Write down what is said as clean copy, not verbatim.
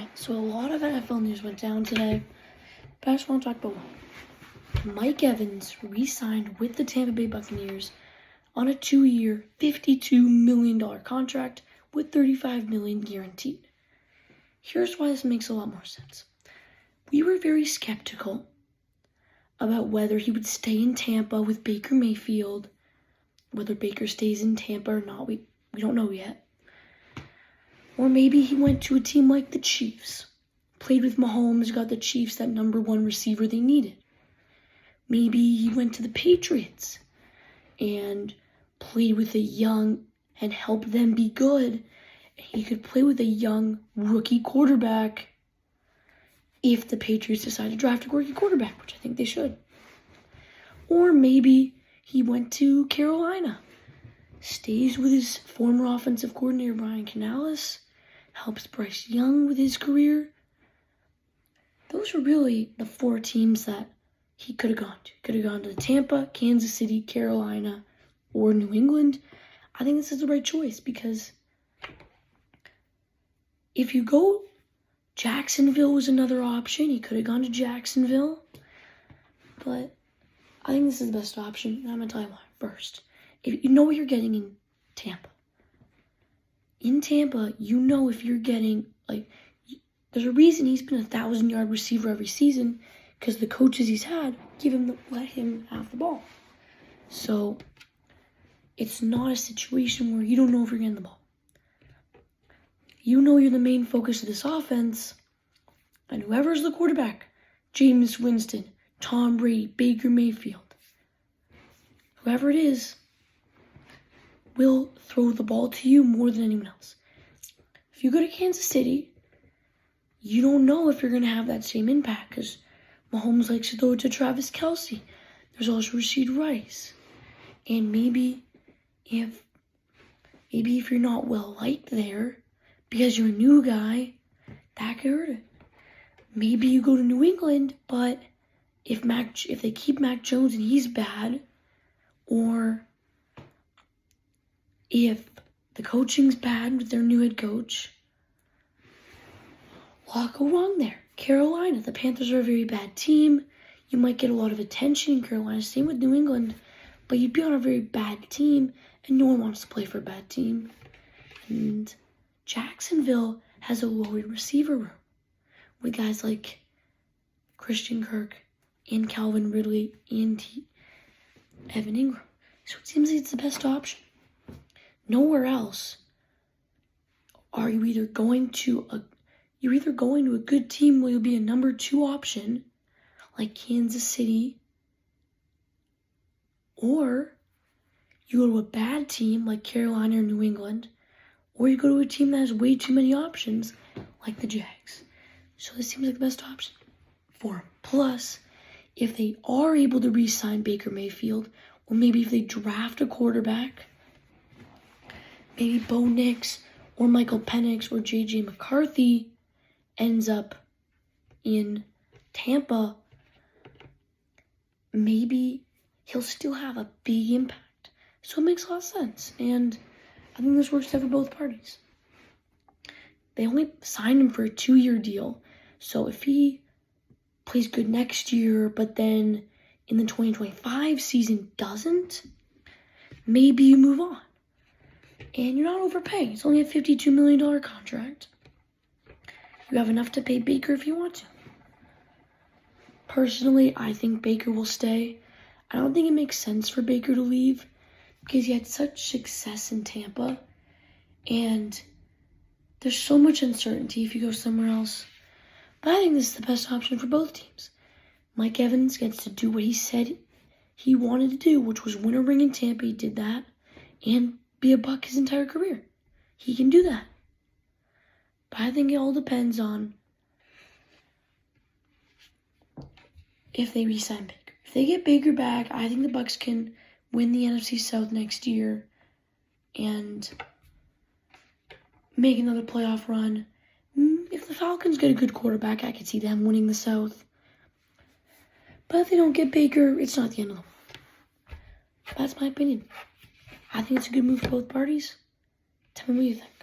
Alright, so a lot of NFL news went down today, but I just want to talk about one. Mike Evans re-signed with the Tampa Bay Buccaneers on a 2-year, $52 million contract with $35 million guaranteed. Here's why this makes a lot more sense. We were very skeptical about whether he would stay in Tampa with Baker Mayfield, whether Baker stays in Tampa or not, we don't know yet. Or maybe he went to a team like the Chiefs, played with Mahomes, got the Chiefs that number one receiver they needed. Maybe he went to the Patriots and played with a young and helped them be good. He could play with a young rookie quarterback if the Patriots decide to draft a rookie quarterback, which I think they should. Or maybe he went to Carolina, stays with his former offensive coordinator Brian Canales, helps Bryce Young with his career. Those were really the 4 teams that he could have gone to. Could have gone to Tampa, Kansas City, Carolina, or New England. I think this is the right choice because if you go, Jacksonville was another option. He could have gone to Jacksonville. But I think this is the best option. And I'm going to tell you why. First, if you know what you're getting in Tampa. In Tampa, you know if you're getting, there's a reason he's been a 1,000-yard receiver every season because the coaches he's had let him have the ball. So it's not a situation where you don't know if you're getting the ball. You know you're the main focus of this offense, and whoever's the quarterback, Jameis Winston, Tom Brady, Baker Mayfield, whoever it is, will throw the ball to you more than anyone else. If you go to Kansas City, you don't know if you're going to have that same impact because Mahomes likes to throw it to Travis Kelce. There's also Rashid Rice. And maybe if you're not well liked there because you're a new guy, that could hurt it. Maybe you go to New England, but if they keep Mac Jones and he's bad, or if the coaching's bad with their new head coach, a lot go wrong there. Carolina, the Panthers are a very bad team. You might get a lot of attention in Carolina. Same with New England. But you'd be on a very bad team, and no one wants to play for a bad team. And Jacksonville has a loaded receiver room with guys like Christian Kirk and Calvin Ridley and Evan Ingram. So it seems like it's the best option. Nowhere else are you either going to a good team where you'll be a number 2 option, like Kansas City, or you go to a bad team like Carolina or New England, or you go to a team that has way too many options, like the Jags. So this seems like the best option for him. Plus, if they are able to re-sign Baker Mayfield, or maybe if they draft a quarterback, maybe Bo Nix or Michael Penix or J.J. McCarthy ends up in Tampa, maybe he'll still have a big impact. So it makes a lot of sense. And I think this works out for both parties. They only signed him for a 2-year deal. So if he plays good next year, but then in the 2025 season doesn't, maybe you move on. And you're not overpaying. It's only a $52 million contract. You have enough to pay Baker if you want to. Personally, I think Baker will stay. I don't think it makes sense for Baker to leave because he had such success in Tampa. And there's so much uncertainty if you go somewhere else. But I think this is the best option for both teams. Mike Evans gets to do what he said he wanted to do, which was win a ring in Tampa. He did that. And be a Buck his entire career. He can do that. But I think it all depends on if they re-sign Baker. If they get Baker back, I think the Bucks can win the NFC South next year and make another playoff run. If the Falcons get a good quarterback, I could see them winning the South. But if they don't get Baker, it's not the end of the world. That's my opinion. I think it's a good move for both parties. Tell me what you think.